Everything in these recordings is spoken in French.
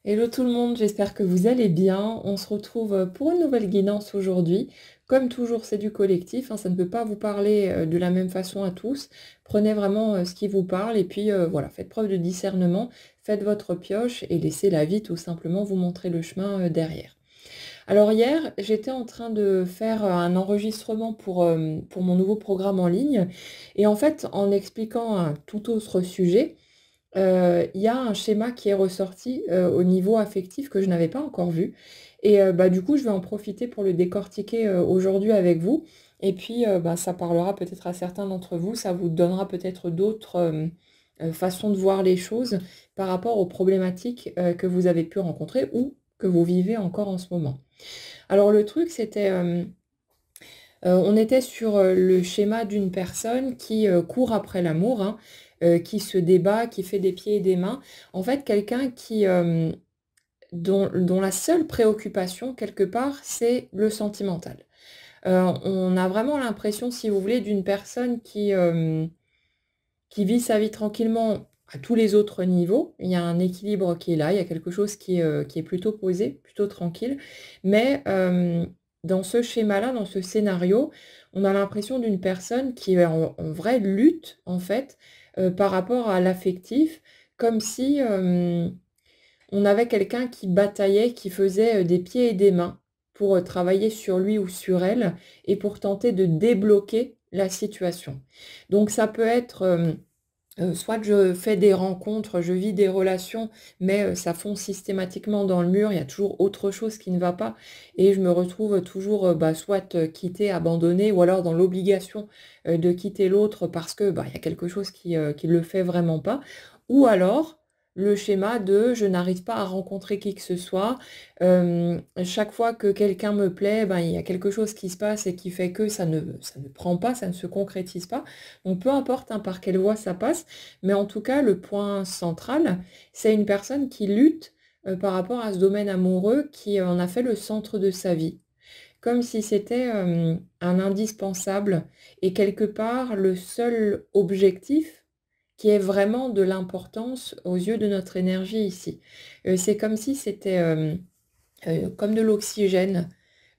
Hello tout le monde, j'espère que vous allez bien. On se retrouve pour une nouvelle guidance aujourd'hui. Comme toujours, c'est du collectif, hein, ça ne peut pas vous parler de la même façon à tous. Prenez vraiment ce qui vous parle et puis voilà, faites preuve de discernement, faites votre pioche et laissez la vie tout simplement vous montrer le chemin derrière. Alors hier, j'étais en train de faire un enregistrement pour mon nouveau programme en ligne et en fait, en expliquant un tout autre sujet, il y a un schéma qui est ressorti, au niveau affectif que je n'avais pas encore vu et bah, du coup, je vais en profiter pour le décortiquer, aujourd'hui avec vous et puis, bah, ça parlera peut-être à certains d'entre vous, ça vous donnera peut-être d'autres, façons de voir les choses par rapport aux problématiques, que vous avez pu rencontrer ou que vous vivez encore en ce moment. Alors le truc, c'était, on était sur, le schéma d'une personne qui, court après l'amour, hein, qui se débat, qui fait des pieds et des mains. En fait, quelqu'un qui, dont la seule préoccupation quelque part, c'est le sentimental. On a vraiment l'impression, si vous voulez, d'une personne qui vit sa vie tranquillement à tous les autres niveaux. Il y a un équilibre qui est là, il y a quelque chose qui est plutôt posé, plutôt tranquille. Mais dans ce schéma-là, dans ce scénario, on a l'impression d'une personne qui est en vraie lutte, en fait, par rapport à l'affectif, comme si on avait quelqu'un qui bataillait, qui faisait des pieds et des mains pour travailler sur lui ou sur elle et pour tenter de débloquer la situation. Donc ça peut être soit je fais des rencontres, je vis des relations, mais ça fonce systématiquement dans le mur, il y a toujours autre chose qui ne va pas et je me retrouve toujours, bah, soit, quittée, abandonnée ou alors dans l'obligation, de quitter l'autre parce que, bah, il y a quelque chose qui le fait vraiment pas. Ou alors le schéma de je n'arrive pas à rencontrer qui que ce soit, chaque fois que quelqu'un me plaît, ben, il y a quelque chose qui se passe et qui fait que ça ne prend pas, ça ne se concrétise pas. Donc peu importe, hein, par quelle voie ça passe, mais en tout cas, le point central, c'est une personne qui lutte, par rapport à ce domaine amoureux qui en a fait le centre de sa vie. Comme si c'était, un indispensable et quelque part le seul objectif qui ait vraiment de l'importance aux yeux de notre énergie ici. C'est comme si c'était, comme de l'oxygène.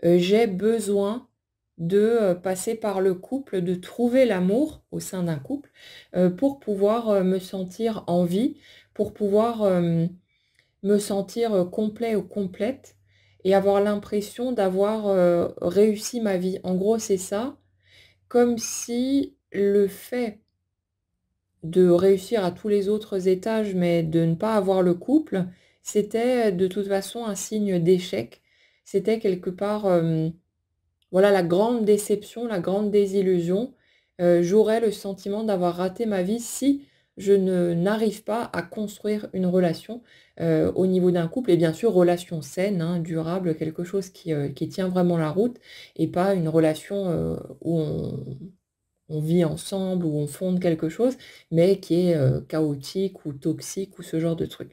J'ai besoin de, passer par le couple, de trouver l'amour au sein d'un couple, pour pouvoir, me sentir en vie, pour pouvoir, me sentir, complet ou complète et avoir l'impression d'avoir, réussi ma vie. En gros, c'est ça, comme si le fait de réussir à tous les autres étages, mais de ne pas avoir le couple, c'était de toute façon un signe d'échec. C'était quelque part, voilà la grande déception, la grande désillusion. J'aurais le sentiment d'avoir raté ma vie si je ne n'arrive pas à construire une relation, au niveau d'un couple et bien sûr relation saine, hein, durable, quelque chose qui tient vraiment la route et pas une relation, où on vit ensemble, où on fonde quelque chose, mais qui est, chaotique ou toxique ou ce genre de truc.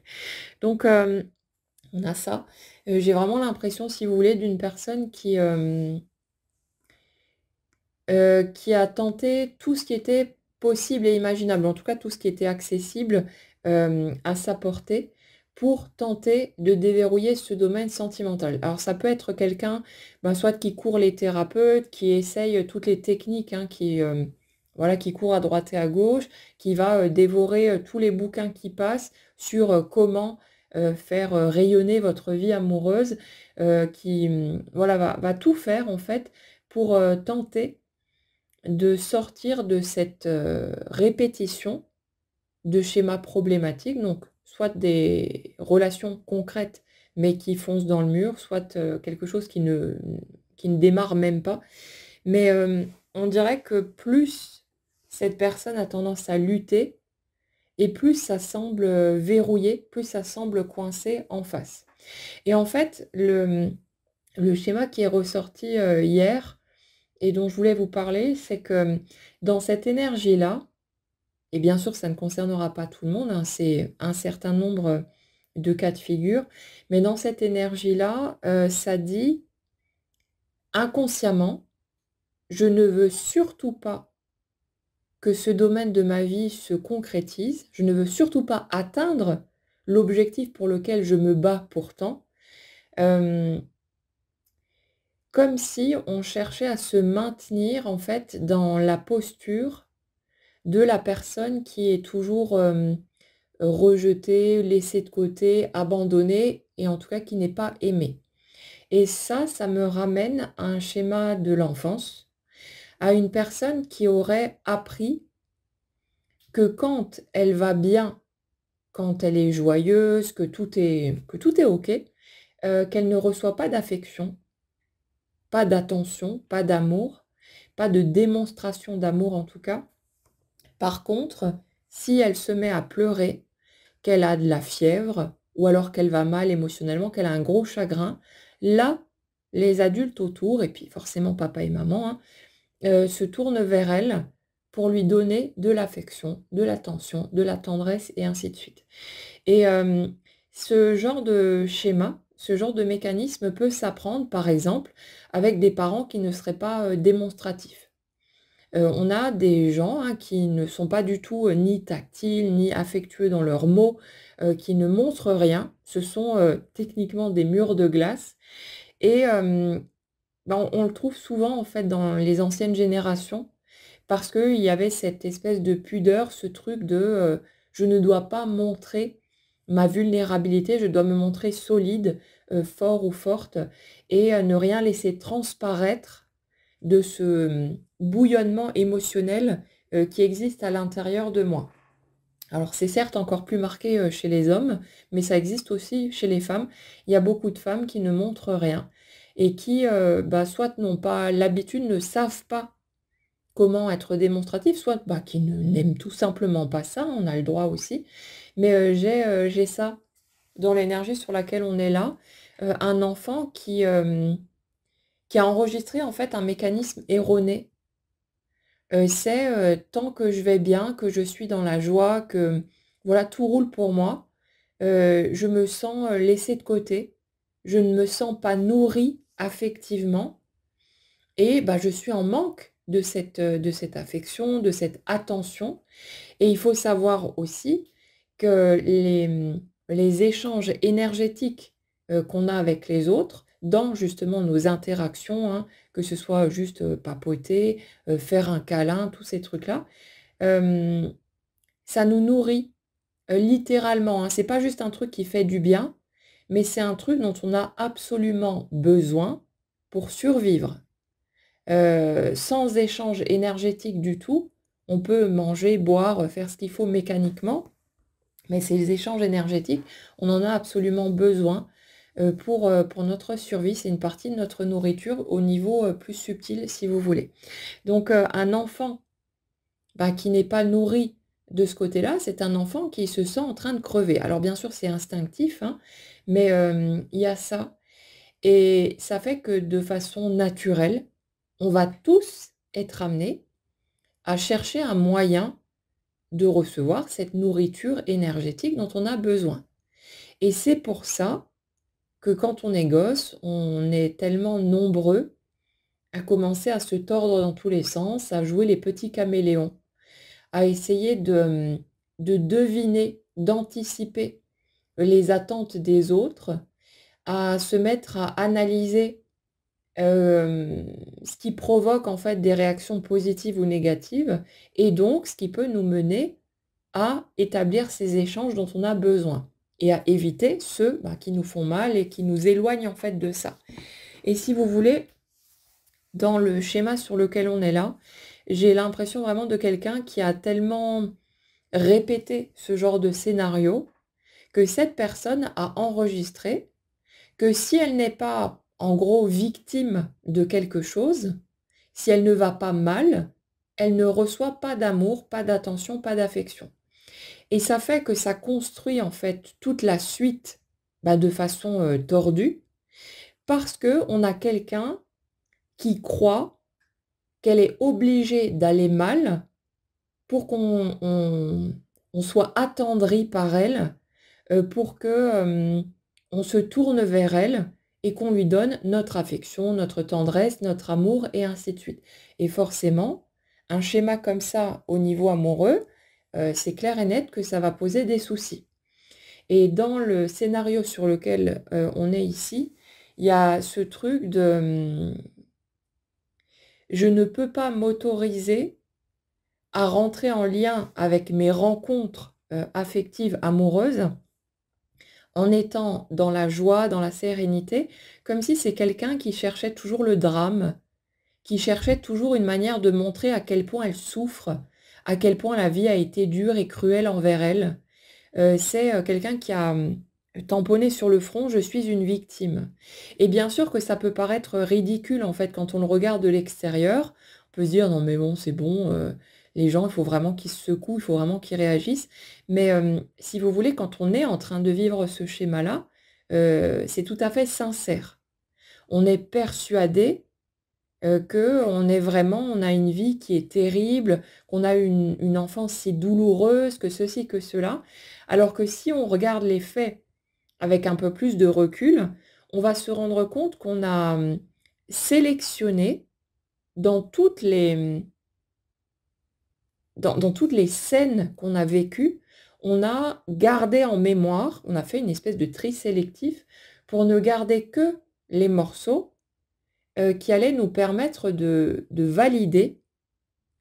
Donc on a ça. J'ai vraiment l'impression, si vous voulez, d'une personne qui a tenté tout ce qui était possible et imaginable, en tout cas tout ce qui était accessible, à sa portée, pour tenter de déverrouiller ce domaine sentimental. Alors ça peut être quelqu'un, ben, soit qui court les thérapeutes, qui essaye toutes les techniques, hein, voilà, qui court à droite et à gauche, qui va, dévorer, tous les bouquins qui passent sur, comment, faire, rayonner votre vie amoureuse, qui, voilà, va tout faire en fait pour, tenter de sortir de cette, répétition de schémas problématiques, donc soit des relations concrètes, mais qui foncent dans le mur, soit, quelque chose qui ne démarre même pas. Mais, on dirait que plus cette personne a tendance à lutter et plus ça semble, verrouillé, plus ça semble coincé en face. Et en fait, le schéma qui est ressorti, hier et dont je voulais vous parler, c'est que, dans cette énergie-là et bien sûr ça ne concernera pas tout le monde, hein, c'est un certain nombre, de cas de figure, mais dans cette énergie-là, ça dit: «Inconsciemment, je ne veux surtout pas que ce domaine de ma vie se concrétise, je ne veux surtout pas atteindre l'objectif pour lequel je me bats pourtant, hem, comme si on cherchait à se maintenir en fait dans la posture de la personne qui est toujours, rejetée, laissée de côté, abandonnée et en tout cas qui n'est pas aimée. Et ça me ramène à un schéma de l'enfance, à une personne qui aurait appris que quand elle va bien, quand elle est joyeuse, que tout est OK, qu'elle ne reçoit pas d'affection, pas d'attention, pas d'amour, pas de démonstration d'amour en tout cas. Par contre, si elle se met à pleurer, qu'elle a de la fièvre ou alors qu'elle va mal émotionnellement, qu'elle a un gros chagrin, là, les adultes autour et puis forcément papa et maman, hein, se tournent vers elle pour lui donner de l'affection, de l'attention, de la tendresse et ainsi de suite. Et ce genre de schéma, ce genre de mécanisme peut s'apprendre, par exemple, avec des parents qui ne seraient pas, démonstratifs. On a des gens, hein, qui ne sont pas du tout, ni tactiles, ni affectueux dans leurs mots, qui ne montrent rien. Ce sont, techniquement des murs de glace et bah, on le trouve souvent, en fait, dans les anciennes générations parce qu'il y avait cette espèce de pudeur, ce truc de, je ne dois pas montrer ma vulnérabilité, je dois me montrer solide, fort ou forte et ne rien laisser transparaître de ce, bouillonnement émotionnel, qui existe à l'intérieur de moi. Alors c'est certes encore plus marqué, chez les hommes, mais ça existe aussi chez les femmes. Il y a beaucoup de femmes qui ne montrent rien et qui, bah, soit n'ont pas l'habitude, ne savent pas comment être démonstratif, soit, bah, qui ne n'aiment tout simplement pas ça, on a le droit aussi. Mais, j'ai ça dans l'énergie sur laquelle on est là, un enfant qui a enregistré en fait un mécanisme erroné. C'est, tant que je vais bien, que je suis dans la joie, que voilà, tout roule pour moi, je me sens, laissée de côté. Je ne me sens pas nourrie affectivement et bah, je suis en manque de cette affection, de cette attention et il faut savoir aussi que les échanges énergétiques, qu'on a avec les autres, dans justement nos interactions, hein, que ce soit juste, papoter, faire un câlin, tous ces trucs-là, hem, ça nous nourrit, littéralement, hein. C'est pas juste un truc qui fait du bien, mais c'est un truc dont on a absolument besoin pour survivre. Sans échange énergétique du tout, on peut manger, boire, faire ce qu'il faut mécaniquement, mais ces échanges énergétiques, on en a absolument besoin, pour notre survie. C'est une partie de notre nourriture au niveau, plus subtil si vous voulez. Donc, un enfant, bah, qui n'est pas nourri de ce côté-là, c'est un enfant qui se sent en train de crever. Alors bien sûr, c'est instinctif, hein, mais, il y a ça et ça fait que de façon naturelle, on va tous être amenés à chercher un moyen de recevoir cette nourriture énergétique dont on a besoin. Et c'est pour ça que quand on est gosse, on est tellement nombreux à commencer à se tordre dans tous les sens, à jouer les petits caméléons, à essayer de deviner, d'anticiper les attentes des autres, à se mettre à analyser ce qui provoque en fait des réactions positives ou négatives et donc ce qui peut nous mener à établir ces échanges dont on a besoin et à éviter ceux, bah, qui nous font mal et qui nous éloignent en fait de ça. Et si vous voulez, dans le schéma sur lequel on est là, j'ai l'impression vraiment de quelqu'un qui a tellement répété ce genre de scénario que cette personne a enregistré que si elle n'est pas, en gros, victime de quelque chose, si elle ne va pas mal, elle ne reçoit pas d'amour, pas d'attention, pas d'affection. Et ça fait que ça construit, en fait, toute la suite, bah, de façon, tordue parce qu'on a quelqu'un qui croit qu'elle est obligée d'aller mal pour qu'on soit attendri par elle, pour que, on se tourne vers elle et qu'on lui donne notre affection, notre tendresse, notre amour et ainsi de suite. Et forcément, un schéma comme ça au niveau amoureux, c'est clair et net que ça va poser des soucis. Et dans le scénario sur lequel on est ici, il y a ce truc de je ne peux pas m'autoriser à rentrer en lien avec mes rencontres affectives, amoureuses, en étant dans la joie, dans la sérénité, comme si c'est quelqu'un qui cherchait toujours le drame, qui cherchait toujours une manière de montrer à quel point elle souffre, à quel point la vie a été dure et cruelle envers elle. C'est, quelqu'un qui a, tamponné sur le front: «Je suis une victime» et bien sûr que ça peut paraître ridicule, en fait, quand on le regarde de l'extérieur. On peut se dire: «Non mais bon, c'est bon, les gens, il faut vraiment qu'ils se secouent, il faut vraiment qu'ils réagissent». Mais, si vous voulez, quand on est en train de vivre ce schéma-là, c'est tout à fait sincère. On est persuadé qu'on est vraiment on a une vie qui est terrible, qu'on a eu une enfance si douloureuse, que ceci, que cela. Alors que si on regarde les faits avec un peu plus de recul, on va se rendre compte qu'on a, sélectionné dans toutes les, dans toutes les scènes qu'on a vécues, on a gardé en mémoire, on a fait une espèce de tri sélectif pour ne garder que les morceaux, qui allaient nous permettre de valider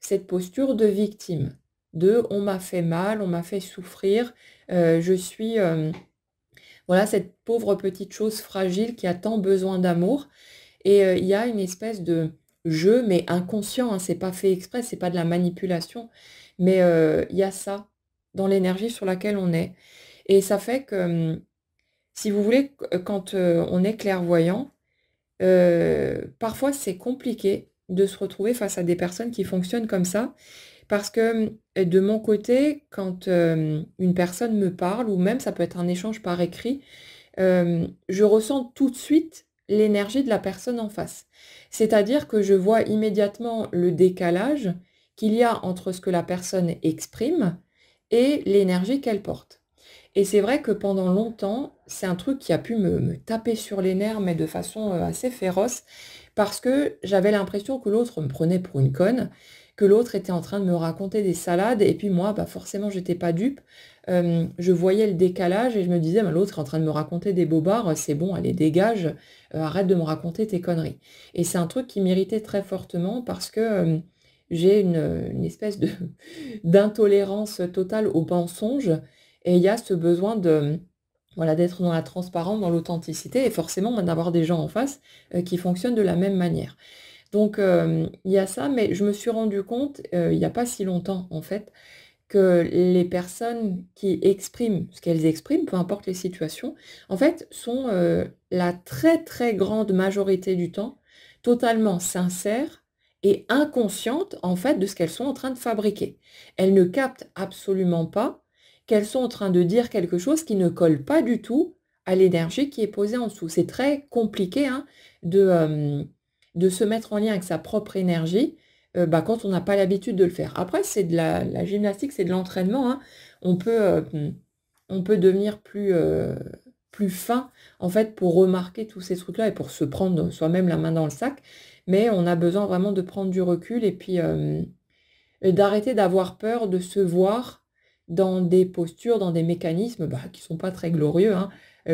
cette posture de victime, de: «On m'a fait mal, on m'a fait souffrir, je suis, voilà, cette pauvre petite chose fragile qui a tant besoin d'amour». Et il y a une espèce de jeu, mais inconscient, hein, c'est pas fait exprès, c'est pas de la manipulation, mais il y a ça dans l'énergie sur laquelle on est et ça fait que, si vous voulez, quand, on est clairvoyant, parfois c'est compliqué de se retrouver face à des personnes qui fonctionnent comme ça. Parce que, de mon côté, quand, une personne me parle ou même ça peut être un échange par écrit, je ressens tout de suite l'énergie de la personne en face. C'est-à-dire que je vois immédiatement le décalage qu'il y a entre ce que la personne exprime et l'énergie qu'elle porte. Et c'est vrai que pendant longtemps, c'est un truc qui a pu me taper sur les nerfs, mais de façon, assez féroce, parce que j'avais l'impression que l'autre me prenait pour une conne, que l'autre était en train de me raconter des salades et puis moi, bah, forcément j'étais pas dupe. Je voyais le décalage et je me disais: «Bah, l'autre est en train de me raconter des bobards, c'est bon, allez dégage, arrête de me raconter tes conneries». Et c'est un truc qui m'irritait très fortement parce que, j'ai une espèce de d'intolérance totale au mensonge et il y a ce besoin de, voilà, d'être dans la transparence, dans l'authenticité et forcément, bah, d'avoir des gens en face, qui fonctionnent de la même manière. Donc il y a ça, mais je me suis rendu compte, il y a pas si longtemps en fait, que les personnes qui expriment ce qu'elles expriment, peu importe les situations, en fait, sont, la très, très grande majorité du temps, totalement sincères et inconscientes, en fait, de ce qu'elles sont en train de fabriquer. Elles ne captent absolument pas qu'elles sont en train de dire quelque chose qui ne colle pas du tout à l'énergie qui est posée en dessous. C'est très compliqué, hein, de se mettre en lien avec sa propre énergie bah, quand on n'a pas l'habitude de le faire. Après, c'est de la gymnastique, c'est de l'entraînement, hein. On peut, on peut devenir plus fin, en fait, pour remarquer tous ces trucs-là et pour se prendre soi-même la main dans le sac. Mais on a besoin vraiment de prendre du recul et puis, d'arrêter d'avoir peur de se voir dans des postures, dans des mécanismes, bah, qui sont pas très glorieux, hein,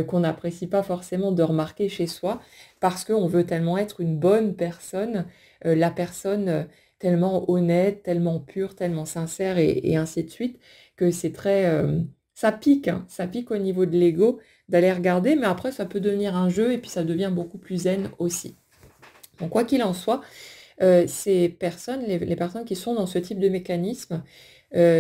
qu'on n'apprécie pas forcément de remarquer chez soi, parce qu'on veut tellement être une bonne personne, la personne, tellement honnête, tellement pure, tellement sincère et ainsi de suite, que c'est très, ça pique, hein, ça pique au niveau de l'ego d'aller regarder, mais après ça peut devenir un jeu et puis ça devient beaucoup plus zen aussi. Donc quoi qu'il en soit, ces personnes, les personnes qui sont dans ce type de mécanisme,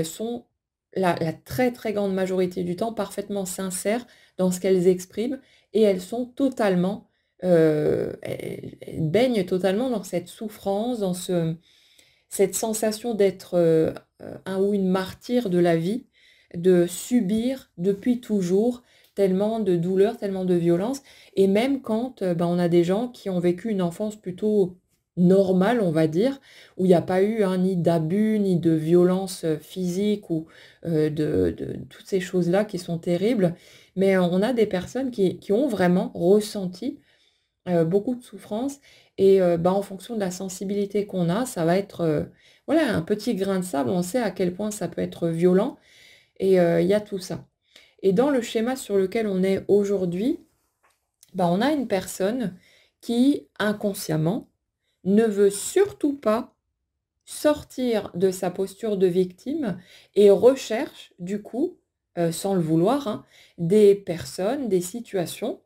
sont la très, très grande majorité du temps parfaitement sincères dans ce qu'elles expriment et elles sont totalement, elles baignent totalement dans cette souffrance, dans cette sensation d'être, un ou une martyre de la vie, de subir depuis toujours tellement de douleur, tellement de violence et même quand, bah, on a des gens qui ont vécu une enfance plutôt normale, on va dire, où il y a pas eu, hein, ni d'abus, ni de violence, physique ou, de toutes ces choses-là qui sont terribles. Mais on a des personnes qui ont vraiment ressenti beaucoup de souffrance et bah, en fonction de la sensibilité qu'on a, ça va être, voilà, un petit grain de sable. On sait à quel point ça peut être violent et il y a tout ça. Et dans le schéma sur lequel on est aujourd'hui, bah, on a une personne qui, inconsciemment, ne veut surtout pas sortir de sa posture de victime et recherche, du coup, sans le vouloir, hein, des personnes, des situations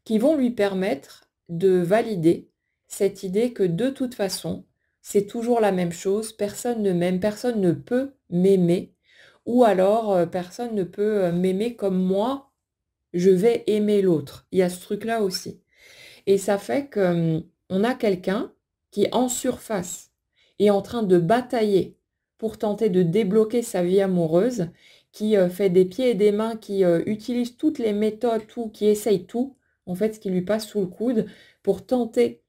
qui vont lui permettre de valider cette idée que de toute façon, c'est toujours la même chose, personne ne m'aime, personne ne peut m'aimer, ou alors personne ne peut m'aimer comme moi, je vais aimer l'autre. Il y a ce truc-là aussi. Et ça fait que on a quelqu'un qui, en surface, est en train de batailler pour tenter de débloquer sa vie amoureuse, qui fait des pieds et des mains, qui utilise toutes les méthodes, tout, qui essaye tout, en fait, ce qui lui passe sous le coude, pour tenter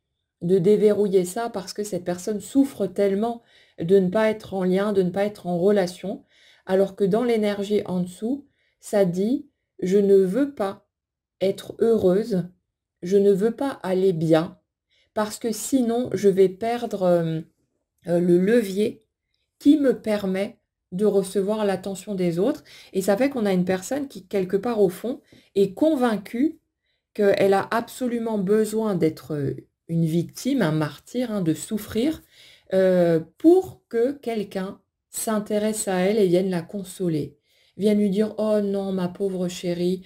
de déverrouiller ça, parce que cette personne souffre tellement de ne pas être en lien, de ne pas être en relation, alors que dans l'énergie en dessous, ça dit, je ne veux pas être heureuse, je ne veux pas aller bien, parce que sinon je vais perdre le levier qui me permet de recevoir l'attention des autres. Et ça fait qu'on a une personne qui, quelque part au fond, est convaincue qu'elle a absolument besoin d'être une victime, un martyr, hein, de souffrir, pour que quelqu'un s'intéresse à elle et vienne la consoler. Vienne lui dire: «Oh non, ma pauvre chérie,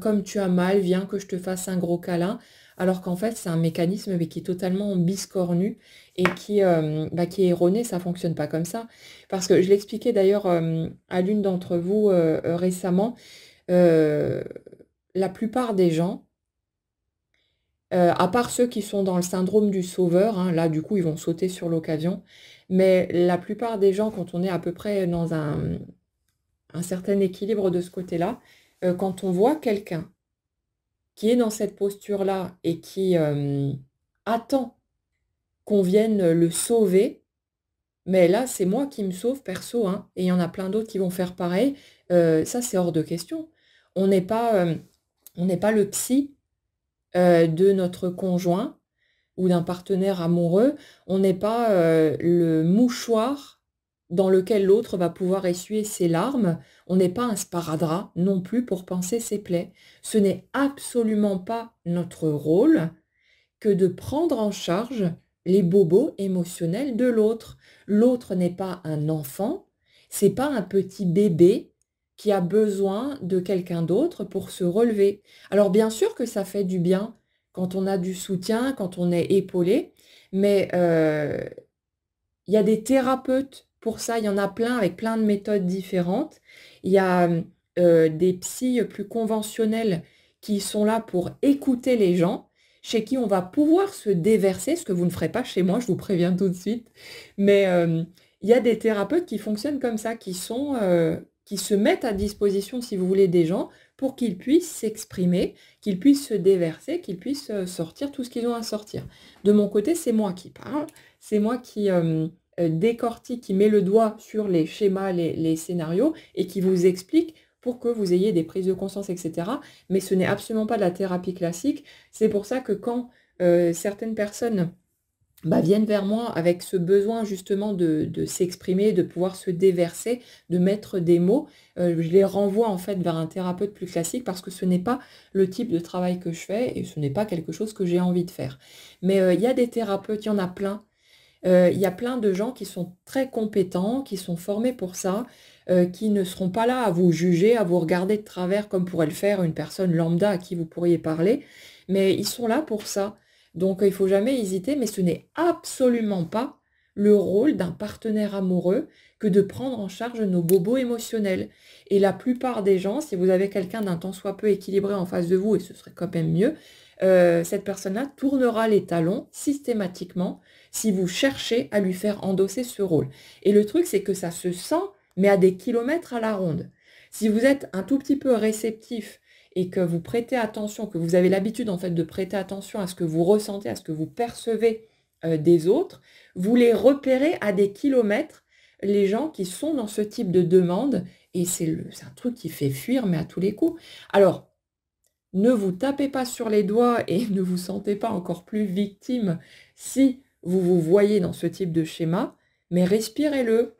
comme tu as mal, viens que je te fasse un gros câlin». Alors qu'en fait, c'est un mécanisme mais qui est totalement biscornu et qui est erroné, ça fonctionne pas comme ça. Parce que je l'expliquais d'ailleurs à l'une d'entre vous récemment, heu, la plupart des gens, à part ceux qui sont dans le syndrome du sauveur, hein, là, du coup, ils vont sauter sur l'occasion. Mais la plupart des gens, quand on est à peu près dans un certain équilibre de ce côté-là, quand on voit quelqu'un qui est dans cette posture-là et qui, attend qu'on vienne le sauver, mais là, c'est moi qui me sauve perso, hein, et il y en a plein d'autres qui vont faire pareil, ça, c'est hors de question. On n'est pas, on n'est pas le psy, de notre conjoint ou d'un partenaire amoureux, on n'est pas, le mouchoir dans lequel l'autre va pouvoir essuyer ses larmes, on n'est pas un sparadrap non plus pour panser ses plaies. Ce n'est absolument pas notre rôle que de prendre en charge les bobos émotionnels de l'autre. L'autre n'est pas un enfant, c'est pas un petit bébé qui a besoin de quelqu'un d'autre pour se relever. Alors bien sûr que ça fait du bien quand on a du soutien, quand on est épaulé, mais il y a des thérapeutes pour ça, il y en a plein avec plein de méthodes différentes. Il y a, des psys plus conventionnels qui sont là pour écouter les gens, chez qui on va pouvoir se déverser, ce que vous ne ferez pas chez moi, je vous préviens tout de suite. Mais, il y a des thérapeutes qui fonctionnent comme ça, qui se mettent à disposition, si vous voulez, des gens pour qu'ils puissent s'exprimer, qu'ils puissent se déverser, qu'ils puissent, sortir tout ce qu'ils ont à sortir. De mon côté, c'est moi qui parle, c'est moi qui, décortique, qui met le doigt sur les schémas, les scénarios et qui vous explique pour que vous ayez des prises de conscience, et cetera. Mais ce n'est absolument pas de la thérapie classique. C'est pour ça que quand, certaines personnes, bah, viennent vers moi avec ce besoin justement de s'exprimer, de pouvoir se déverser, de mettre des mots, je les renvoie en fait vers un thérapeute plus classique parce que ce n'est pas le type de travail que je fais et ce n'est pas quelque chose que j'ai envie de faire. Mais, il y a des thérapeutes, il y en a plein. Il y a plein de gens qui sont très compétents, qui sont formés pour ça, qui ne seront pas là à vous juger, à vous regarder de travers comme pourrait le faire une personne lambda à qui vous pourriez parler, mais ils sont là pour ça. Donc il ne faut jamais hésiter, mais ce n'est absolument pas le rôle d'un partenaire amoureux que de prendre en charge nos bobos émotionnels. Et la plupart des gens, si vous avez quelqu'un d'un tant soit peu équilibré en face de vous, et ce serait quand même mieux, cette personne-là tournera les talons systématiquement si vous cherchez à lui faire endosser ce rôle. Et le truc, c'est que ça se sent, mais à des kilomètres à la ronde. Si vous êtes un tout petit peu réceptif et que vous prêtez attention, que vous avez l'habitude en fait de prêter attention à ce que vous ressentez, à ce que vous percevez des autres, vous les repérez à des kilomètres, les gens qui sont dans ce type de demande, et c'est un truc qui fait fuir, mais à tous les coups. Alors, ne vous tapez pas sur les doigts et ne vous sentez pas encore plus victime si vous vous voyez dans ce type de schéma, mais respirez-le.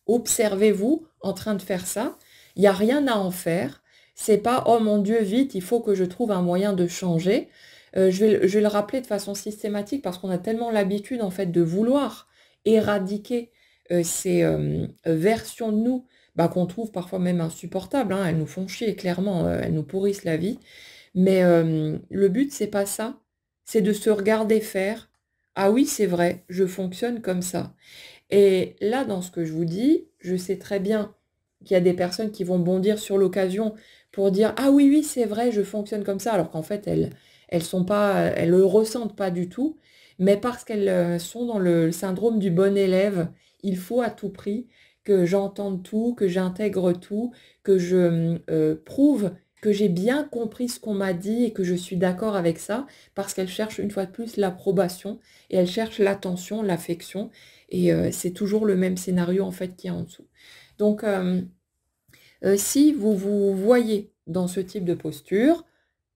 Observez-vous en train de faire ça. Il n'y a rien à en faire. C'est pas: «Oh mon Dieu, vite, il faut que je trouve un moyen de changer». Je vais le rappeler de façon systématique parce qu'on a tellement l'habitude, en fait, de vouloir éradiquer, ces, versions de nous, bah, qu'on trouve parfois même insupportables, hein. Elles nous font chier clairement, elles nous pourrissent la vie. Mais, le but, c'est pas ça. C'est de se regarder faire: «Ah oui, c'est vrai, je fonctionne comme ça». Et là, dans ce que je vous dis, je sais très bien qu'il y a des personnes qui vont bondir sur l'occasion pour dire: «Ah oui, oui, c'est vrai, je fonctionne comme ça», alors qu'en fait, elles sont pas, elles le ressentent pas du tout. Mais parce qu'elles, sont dans le syndrome du bon élève, il faut à tout prix que j'entende tout, que j'intègre tout, que je, prouve que j'ai bien compris ce qu'on m'a dit et que je suis d'accord avec ça, parce qu'elles cherchent une fois de plus l'approbation et elles cherchent l'attention, l'affection. Et c'est toujours le même scénario en fait qui est en dessous. Donc si vous vous voyez dans ce type de posture,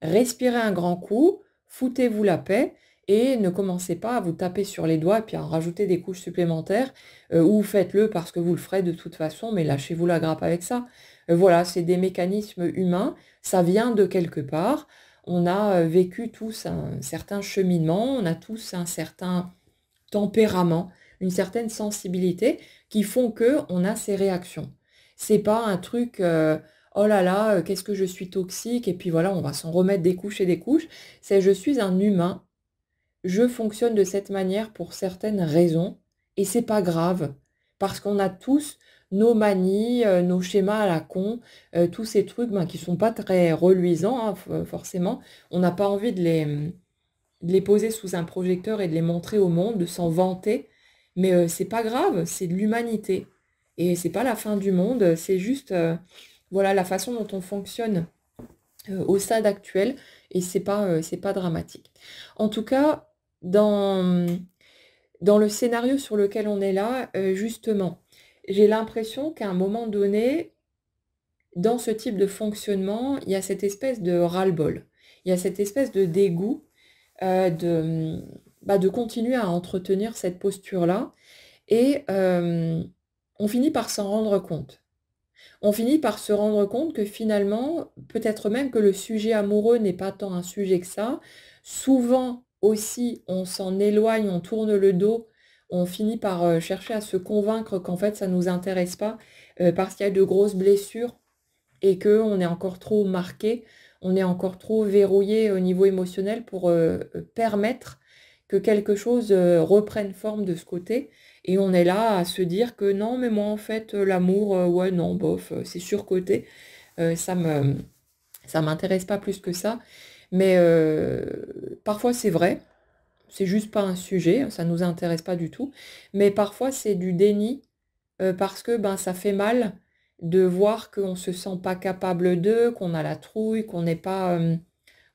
respirez un grand coup, foutez-vous la paix et ne commencez pas à vous taper sur les doigts et puis à en rajouter des couches supplémentaires, ou faites-le parce que vous le ferez de toute façon, mais lâchez-vous la grappe avec ça. Voilà, c'est des mécanismes humains, ça vient de quelque part. On a, vécu tous un certain cheminement, on a tous un certain tempérament, une certaine sensibilité qui font que on a ces réactions. C'est pas un truc, «Oh là là, qu'est-ce que je suis toxique» et puis voilà, on va s'en remettre des couches et des couches. C'est: «Je suis un humain, je fonctionne de cette manière pour certaines raisons et c'est pas grave». Parce qu'on a tous nos manies, nos schémas à la con, tous ces trucs, ben, qui sont pas très reluisants, hein, forcément. On n'a pas envie de les poser sous un projecteur et de les montrer au monde, de s'en vanter, mais c'est pas grave, c'est de l'humanité et c'est pas la fin du monde, c'est juste, voilà la façon dont on fonctionne, au stade actuel et c'est pas dramatique. En tout cas, dans le scénario sur lequel on est là, justement, j'ai l'impression qu'à un moment donné, dans ce type de fonctionnement, il y a cette espèce de ras-le-bol. Il y a cette espèce de dégoût de continuer à entretenir cette posture-là et on finit par s'en rendre compte. On finit par se rendre compte que finalement, peut-être même que le sujet amoureux n'est pas tant un sujet que ça. Souvent aussi, on s'en éloigne, on tourne le dos, on finit par, chercher à se convaincre qu'en fait ça ne nous intéresse pas, parce qu'il y a de grosses blessures et qu'on est encore trop marqué, on est encore trop verrouillé au niveau émotionnel pour, permettre que quelque chose, reprenne forme de ce côté et on est là à se dire que: «Non, mais moi en fait, l'amour, ouais non bof, c'est surcoté, ça m'intéresse pas plus que ça». Mais, parfois c'est vrai, c'est juste pas un sujet, ça nous intéresse pas du tout. Mais parfois c'est du déni. Parce que, ben, ça fait mal de voir qu'on se sent pas capable de, qu'on a la trouille, qu'on n'est pas,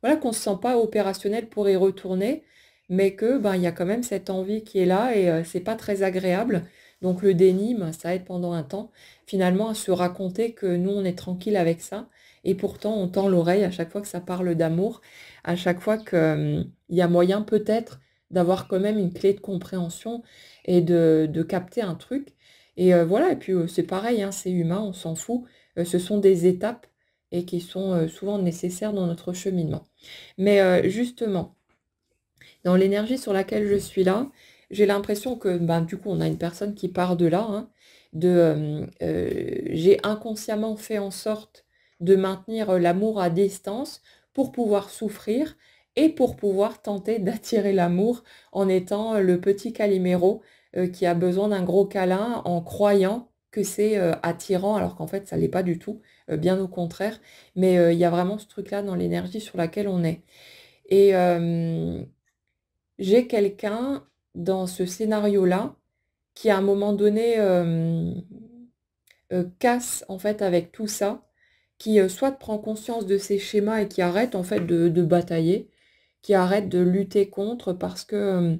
voilà, qu'on se sent pas opérationnel pour y retourner, mais que, ben, il y a quand même cette envie qui est là et c'est pas très agréable. Donc le déni, ben, ça aide pendant un temps, finalement, à se raconter que nous, on est tranquille avec ça et pourtant on tend l'oreille à chaque fois que ça parle d'amour, à chaque fois que, il y a moyen peut-être d'avoir quand même une clé de compréhension et de capter un truc et voilà et puis, c'est pareil, hein, c'est humain, on s'en fout. Ce sont des étapes et qui sont, souvent nécessaires dans notre cheminement. Mais, justement, dans l'énergie sur laquelle je suis là, j'ai l'impression que, ben, du coup, on a une personne qui part de là, hein, j'ai inconsciemment fait en sorte de maintenir, l'amour à distance pour pouvoir souffrir et pour pouvoir tenter d'attirer l'amour en étant, le petit Calimero, qui a besoin d'un gros câlin en croyant que c'est, attirant alors qu'en fait ça l'est pas du tout, bien au contraire. Mais, il y a vraiment ce truc-là dans l'énergie sur laquelle on est. Et j'ai quelqu'un dans ce scénario-là qui à un moment donné, casse en fait avec tout ça, qui, soit prend conscience de ses schémas et qui arrête en fait de batailler, qui arrête de lutter contre parce que,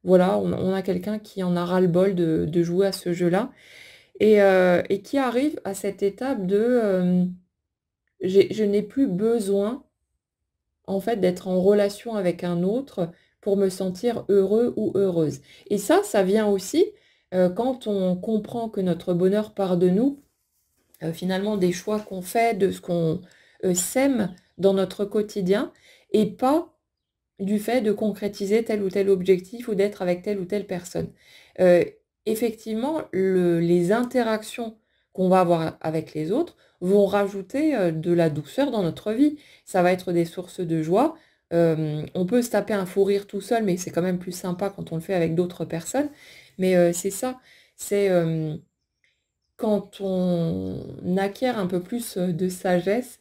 voilà, on a quelqu'un qui en a ras-le-bol de jouer à ce jeu-là et qui arrive à cette étape de, je n'ai plus besoin en fait, d'être en relation avec un autre pour me sentir heureux ou heureuse. Et ça vient aussi, quand on comprend que notre bonheur part de nous, finalement des choix qu'on fait, de ce qu'on sème dans notre quotidien et pas du fait de concrétiser tel ou tel objectif ou d'être avec telle ou telle personne. Heu, Effectivement, les interactions qu'on va avoir avec les autres vont rajouter, de la douceur dans notre vie. Ça va être des sources de joie. On peut se taper un fou rire tout seul, mais c'est quand même plus sympa quand on le fait avec d'autres personnes. Mais, c'est ça, c'est, quand on acquiert un peu plus, de sagesse,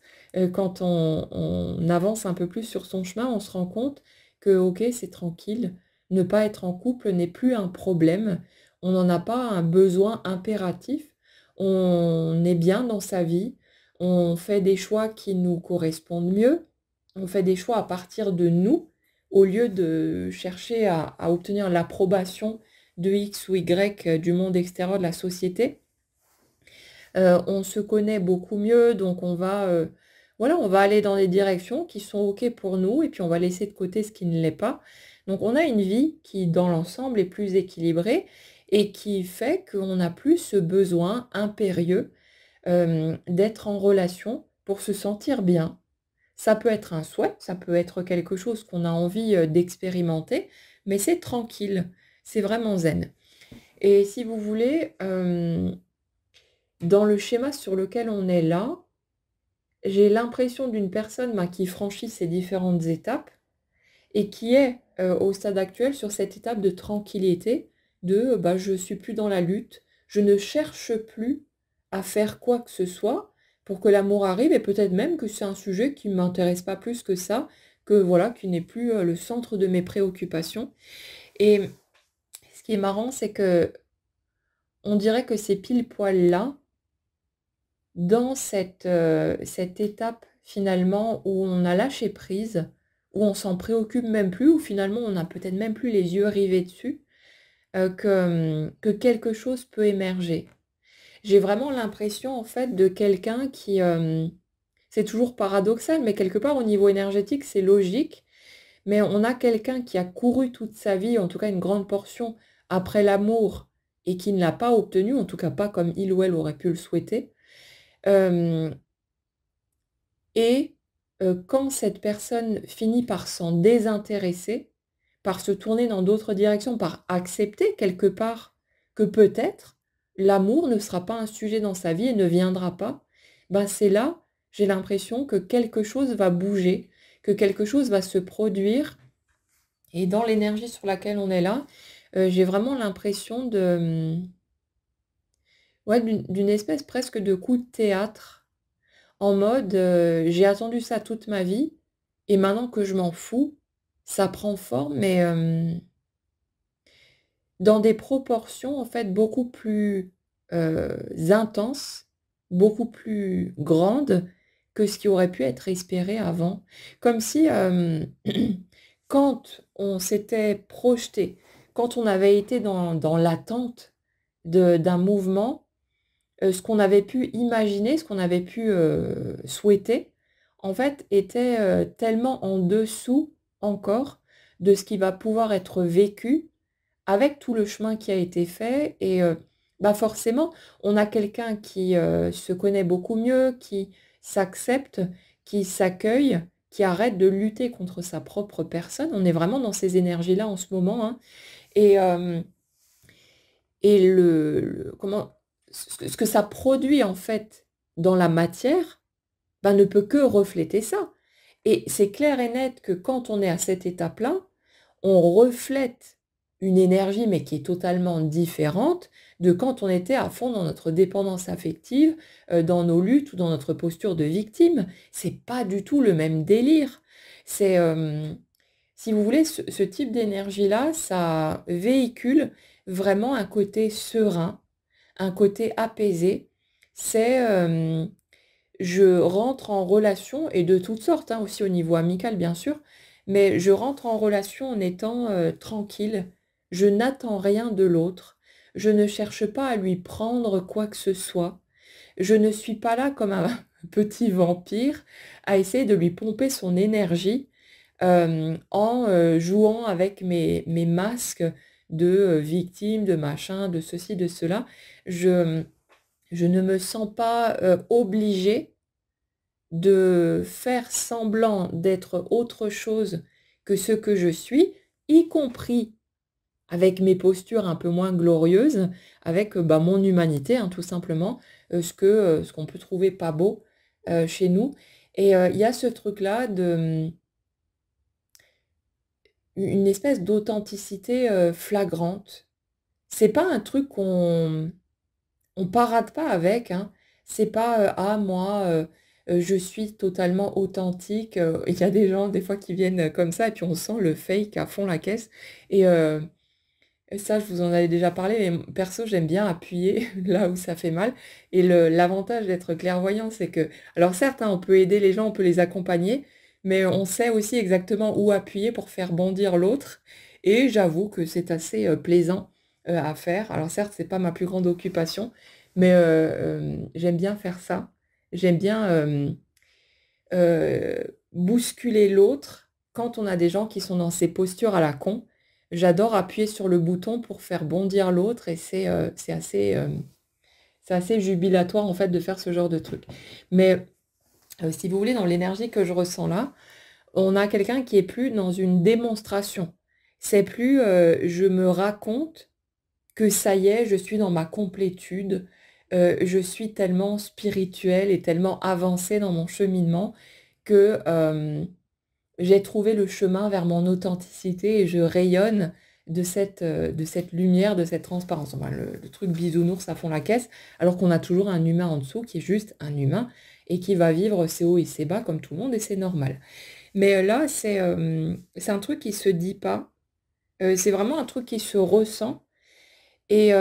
quand on avance un peu plus sur son chemin, on se rend compte que, OK, c'est tranquille. Ne pas être en couple n'est plus un problème. On n'en a pas un besoin impératif. On est bien dans sa vie. On fait des choix qui nous correspondent mieux. On fait des choix à partir de nous, au lieu de chercher à obtenir l'approbation de X ou Y, du monde extérieur, de la société. On se connaît beaucoup mieux, donc voilà, on va aller dans des directions qui sont OK pour nous et puis on va laisser de côté ce qui ne l'est pas. Donc on a une vie qui, dans l'ensemble, est plus équilibrée et qui fait qu'on n'a plus ce besoin impérieux, d'être en relation pour se sentir bien. Ça peut être un souhait, ça peut être quelque chose qu'on a envie, d'expérimenter, mais c'est tranquille, c'est vraiment zen. Et si vous voulez, dans le schéma sur lequel on est là, j'ai l'impression d'une personne, ben, qui franchit ces différentes étapes et qui est, au stade actuel sur cette étape de tranquillité, de, bah, je suis plus dans la lutte, je ne cherche plus à faire quoi que ce soit pour que l'amour arrive et peut-être même que c'est un sujet qui ne m'intéresse pas plus que ça, que voilà, qui n'est plus, le centre de mes préoccupations et ce qui est marrant, c'est que on dirait que c'est pile poil là, dans cette étape finalement où on a lâché prise, où on s'en préoccupe même plus, où finalement on n'a peut-être même plus les yeux rivés dessus, que quelque chose peut émerger. J'ai vraiment l'impression en fait de quelqu'un qui, c'est toujours paradoxal, mais quelque part au niveau énergétique c'est logique, mais on a quelqu'un qui a couru toute sa vie, en tout cas une grande portion, après l'amour et qui ne l'a pas obtenu, en tout cas pas comme il ou elle aurait pu le souhaiter. Hem Et quand cette personne finit par s'en désintéresser, par se tourner dans d'autres directions, par accepter quelque part que peut-être l'amour ne sera pas un sujet dans sa vie et ne viendra pas, ben, c'est là, j'ai l'impression que quelque chose va bouger, que quelque chose va se produire et dans l'énergie sur laquelle on est là, j'ai vraiment l'impression de, ouais, d'une espèce presque de coup de théâtre. En mode, j'ai attendu ça toute ma vie et maintenant que je m'en fous, ça prend forme mais, dans des proportions en fait beaucoup plus, intenses, beaucoup plus grandes que ce qui aurait pu être espéré avant. Comme si, quand on s'était projeté, quand on avait été dans l'attente d'un mouvement, ce qu'on avait pu imaginer, ce qu'on avait pu, souhaiter, en fait, était, tellement en dessous encore de ce qui va pouvoir être vécu avec tout le chemin qui a été fait et bah, forcément, on a quelqu'un qui, se connaît beaucoup mieux, qui s'accepte, qui s'accueille, qui arrête de lutter contre sa propre personne. On est vraiment dans ces énergies-là en ce moment, hein et le comment ce que ça produit en fait dans la matière, bah, ne peut que refléter ça et c'est clair et net que quand on est à cette étape-là, on reflète une énergie, mais qui est totalement différente de quand on était à fond dans notre dépendance affective, dans nos luttes ou dans notre posture de victime. C'est pas du tout le même délire. C'est, si vous voulez, ce type d'énergie-là, ça véhicule vraiment un côté serein, un côté apaisé. C'est, je rentre en relation et de toutes sortes, hein, aussi au niveau amical bien sûr, mais je rentre en relation en étant, tranquille. Je n'attends rien de l'autre. Je ne cherche pas à lui prendre quoi que ce soit. Je ne suis pas là comme un petit vampire à essayer de lui pomper son énergie, en, jouant avec mes masques de, victime, de machin, de ceci, de cela. Je ne me sens pas, obligée de faire semblant d'être autre chose que ce que je suis, y compris avec mes postures un peu moins glorieuses, avec, bah, mon humanité, hein, tout simplement, ce qu'on peut trouver pas beau, chez nous et il y a ce truc-là de, une espèce d'authenticité, flagrante. C'est pas un truc on parade pas avec, hein. C'est pas, «Ah moi, je suis totalement authentique», il y a des gens des fois qui viennent, comme ça et puis on sent le fake à fond la caisse et ça je vous en avais déjà parlé mais perso j'aime bien appuyer là où ça fait mal et l'avantage d'être clairvoyant c'est que alors certes, hein, on peut aider les gens, on peut les accompagner, mais on sait aussi exactement où appuyer pour faire bondir l'autre et j'avoue que c'est assez, plaisant, à faire. Alors certes, c'est pas ma plus grande occupation, mais j'aime bien faire ça. J'aime bien, bousculer l'autre quand on a des gens qui sont dans ces postures à la con. J'adore appuyer sur le bouton pour faire bondir l'autre et c'est assez jubilatoire en fait de faire ce genre de truc. Mais, si vous voulez, dans l'énergie que je ressens là, on a quelqu'un qui est plus dans une démonstration. C'est plus, je me raconte que ça y est, je suis dans ma complétude, je suis tellement spirituelle et tellement avancée dans mon cheminement que, j'ai trouvé le chemin vers mon authenticité et je rayonne de cette lumière, de cette transparence. Enfin, le truc bisounours à fond la caisse, alors qu'on a toujours un humain en dessous qui est juste un humain et qui va vivre ses hauts et ses bas comme tout le monde et c'est normal. Mais, là, c'est un truc qui se dit pas, c'est vraiment un truc qui se ressent et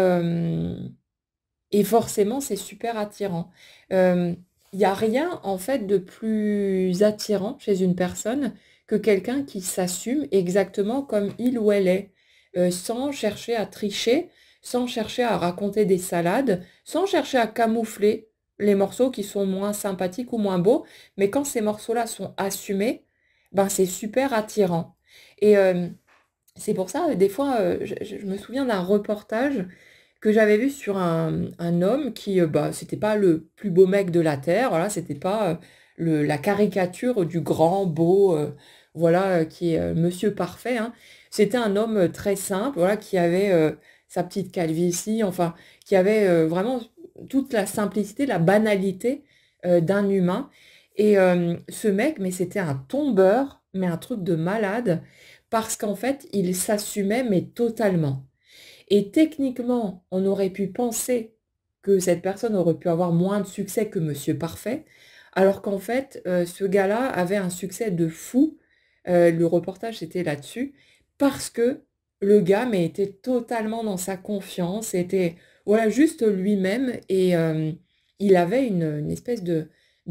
forcément, c'est super attirant. Il y a rien, en fait, de plus attirant chez une personne que quelqu'un qui s'assume exactement comme il ou elle est, sans chercher à tricher, sans chercher à raconter des salades, sans chercher à camoufler les morceaux qui sont moins sympathiques ou moins beaux. Mais quand ces morceaux-là sont assumés, ben, c'est super attirant et c'est pour ça, des fois, je me souviens d'un reportage que j'avais vu sur un homme qui, bah, c'était pas le plus beau mec de la terre, voilà, c'était pas, la caricature du grand, beau, voilà, qui est, monsieur parfait, hein. C'était un homme, très simple, voilà, qui avait, sa petite calvitie, enfin, qui avait, vraiment toute la simplicité, la banalité, d'un humain et ce mec, mais c'était un tombeur, mais un truc de malade parce qu'en fait, il s'assumait mais totalement. Et techniquement, on aurait pu penser que cette personne aurait pu avoir moins de succès que Monsieur Parfait, alors qu'en fait, ce gars-là avait un succès de fou, le reportage était là-dessus, parce que le gars, mais était totalement dans sa confiance, était, voilà, juste lui-même et il avait une espèce de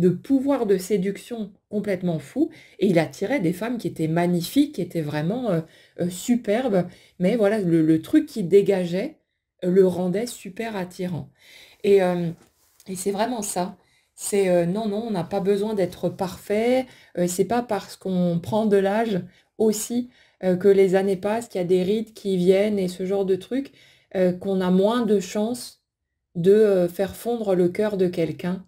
pouvoir de séduction complètement fou et il attirait des femmes qui étaient magnifiques, qui étaient vraiment, superbes mais voilà, le truc qui dégageait, le rendait super attirant et c'est vraiment ça. C'est, non, non, on n'a pas besoin d'être parfait, c'est pas parce qu'on prend de l'âge aussi, que les années passent, qu'il y a des rides qui viennent et ce genre de trucs, qu'on a moins de chances de, faire fondre le cœur de quelqu'un.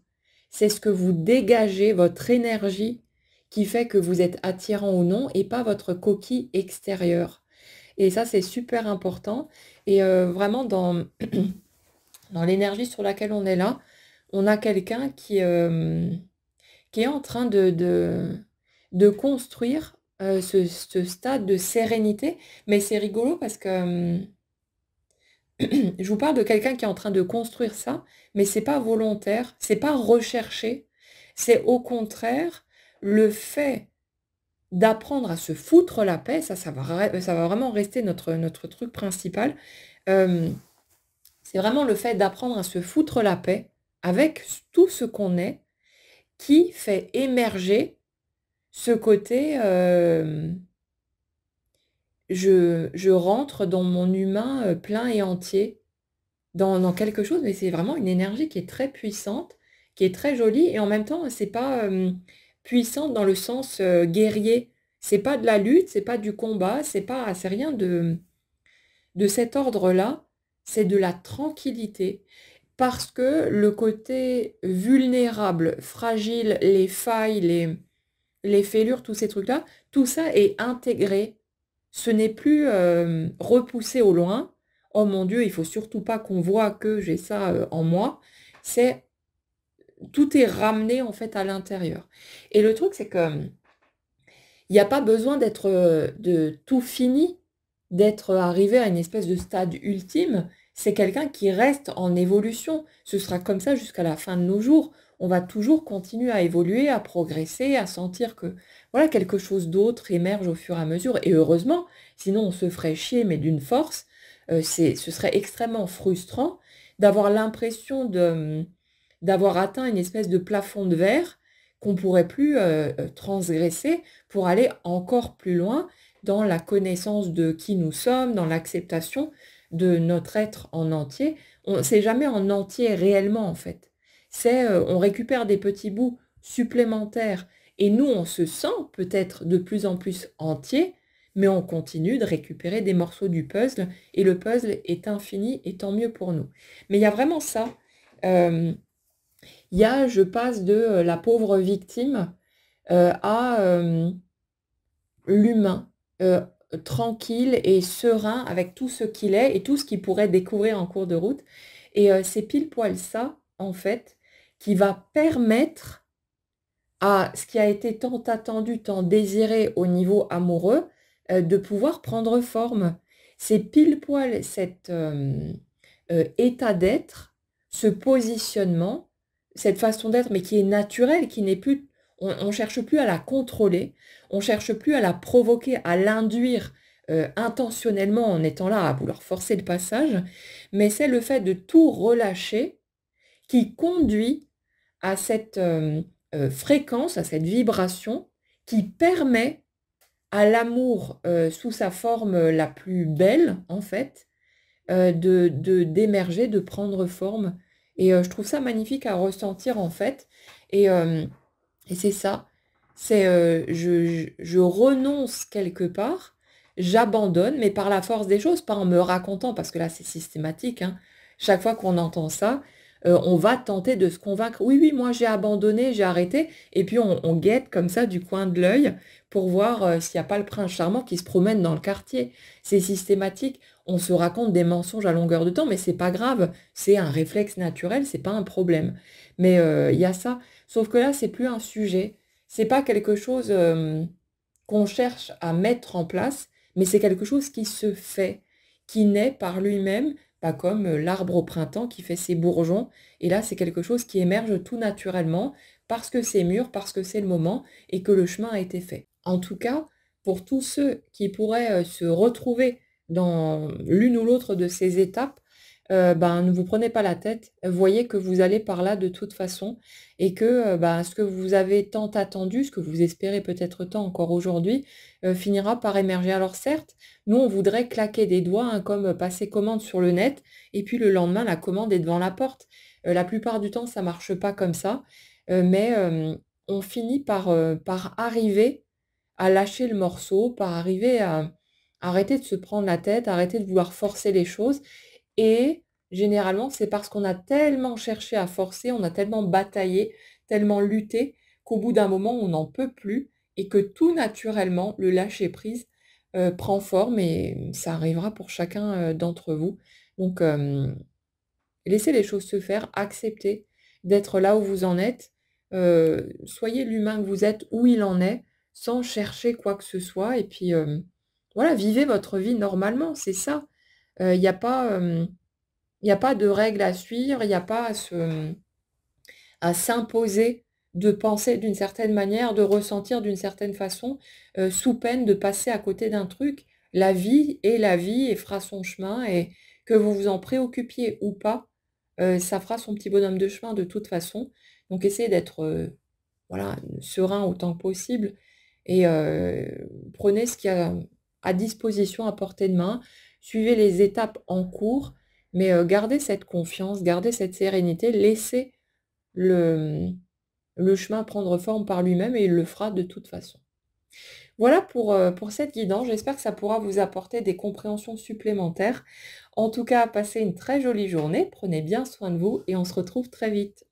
C'est ce que vous dégagez, votre énergie, qui fait que vous êtes attirant ou non et pas votre coquille extérieure. Et ça, c'est super important et vraiment dans l'énergie sur laquelle on est là, on a quelqu'un qui est en train de construire, ce stade de sérénité. Mais c'est rigolo parce que, je vous parle de quelqu'un qui est en train de construire ça, mais c'est pas volontaire, c'est pas recherché. C'est au contraire le fait d'apprendre à se foutre la paix, ça va vraiment rester notre truc principal. Hem, c'est vraiment le fait d'apprendre à se foutre la paix avec tout ce qu'on est, qui fait émerger ce côté, je rentre dans mon humain, plein et entier, dans quelque chose, mais c'est vraiment une énergie qui est très puissante, qui est très jolie et en même temps, c'est pas, puissante dans le sens, guerrier. C'est pas de la lutte, c'est pas du combat, c'est rien de cet ordre-là, c'est de la tranquillité parce que le côté vulnérable, fragile, les failles, les fêlures, tous ces trucs-là, tout ça est intégré. Ce n'est plus repoussé au loin. Oh mon Dieu, il faut surtout pas qu'on voit que j'ai ça en moi. C'est tout est ramené en fait à l'intérieur. Et le truc, c'est que il n'y a pas besoin d'être de tout fini, d'être arrivé à une espèce de stade ultime. C'est quelqu'un qui reste en évolution. Ce sera comme ça jusqu'à la fin de nos jours. On va toujours continuer à évoluer, à progresser, à sentir que voilà, quelque chose d'autre émerge au fur et à mesure. Et heureusement, sinon on se ferait chier, mais d'une force. Ce serait extrêmement frustrant d'avoir l'impression d'avoir atteint une espèce de plafond de verre qu'on ne pourrait plus transgresser pour aller encore plus loin dans la connaissance de qui nous sommes, dans l'acceptation de notre être en entier. C'est jamais en entier réellement en fait. C'est on récupère des petits bouts supplémentaires et nous on se sent peut-être de plus en plus entier, mais on continue de récupérer des morceaux du puzzle et le puzzle est infini et tant mieux pour nous. Mais il y a vraiment ça. Euh, je passe de la pauvre victime à l'humain, tranquille et serein avec tout ce qu'il est et tout ce qu'il pourrait découvrir en cours de route. Et c'est pile poil ça, en fait, qui va permettre à ce qui a été tant attendu, tant désiré au niveau amoureux, de pouvoir prendre forme. C'est pile poil cet état d'être, ce positionnement, cette façon d'être, mais qui est naturelle, qui n'est plus, on ne cherche plus à la contrôler, on ne cherche plus à la provoquer, à l'induire intentionnellement en étant là à vouloir forcer le passage, mais c'est le fait de tout relâcher qui conduit à cette fréquence, à cette vibration qui permet à l'amour sous sa forme la plus belle, en fait, d'émerger, de prendre forme. Et je trouve ça magnifique à ressentir, en fait. Et, euh, et c'est ça, c'est je renonce quelque part, j'abandonne, mais par la force des choses, pas en me racontant, parce que là c'est systématique, hein. Chaque fois qu'on entend ça, on va tenter de se convaincre, oui, oui, moi j'ai abandonné, j'ai arrêté, et puis on guette comme ça du coin de l'œil pour voir s'il n'y a pas le prince charmant qui se promène dans le quartier. C'est systématique, on se raconte des mensonges à longueur de temps, mais c'est pas grave, c'est un réflexe naturel, c'est pas un problème. Mais il y a ça. Sauf que là, c'est plus un sujet. C'est pas quelque chose qu'on cherche à mettre en place, mais c'est quelque chose qui se fait, qui naît par lui-même, pas comme l'arbre au printemps qui fait ses bourgeons. Et là, c'est quelque chose qui émerge tout naturellement parce que c'est mûr, parce que c'est le moment et que le chemin a été fait. En tout cas, pour tous ceux qui pourraient se retrouver dans l'une ou l'autre de ces étapes, ben, ne vous prenez pas la tête, voyez que vous allez par là de toute façon et que ben, ce que vous avez tant attendu, ce que vous espérez peut-être tant encore aujourd'hui, finira par émerger. Alors certes, nous on voudrait claquer des doigts, hein, comme passer commande sur le net et puis le lendemain la commande est devant la porte. La plupart du temps ça marche pas comme ça, mais on finit par arriver à lâcher le morceau, par arriver à arrêter de se prendre la tête, arrêter de vouloir forcer les choses et généralement, c'est parce qu'on a tellement cherché à forcer, on a tellement bataillé, tellement lutté, qu'au bout d'un moment, on n'en peut plus et que tout naturellement, le lâcher-prise prend forme et ça arrivera pour chacun d'entre vous. Donc, laissez les choses se faire, acceptez d'être là où vous en êtes, soyez l'humain que vous êtes, où il en est, sans chercher quoi que ce soit et puis voilà, vivez votre vie normalement, c'est ça. Il n'y a pas, il y a pas de règles à suivre, il n'y a pas à s'imposer de penser d'une certaine manière, de ressentir d'une certaine façon, sous peine de passer à côté d'un truc. La vie est la vie et fera son chemin et que vous vous en préoccupiez ou pas, ça fera son petit bonhomme de chemin de toute façon. Donc essayez d'être, voilà, serein autant que possible et prenez ce qu'il y a à disposition, à portée de main. Suivez les étapes en cours, mais gardez cette confiance, gardez cette sérénité, laissez le chemin prendre forme par lui-même et il le fera de toute façon. Voilà pour cette guidance. J'espère que ça pourra vous apporter des compréhensions supplémentaires. En tout cas, passez une très jolie journée, prenez bien soin de vous et on se retrouve très vite.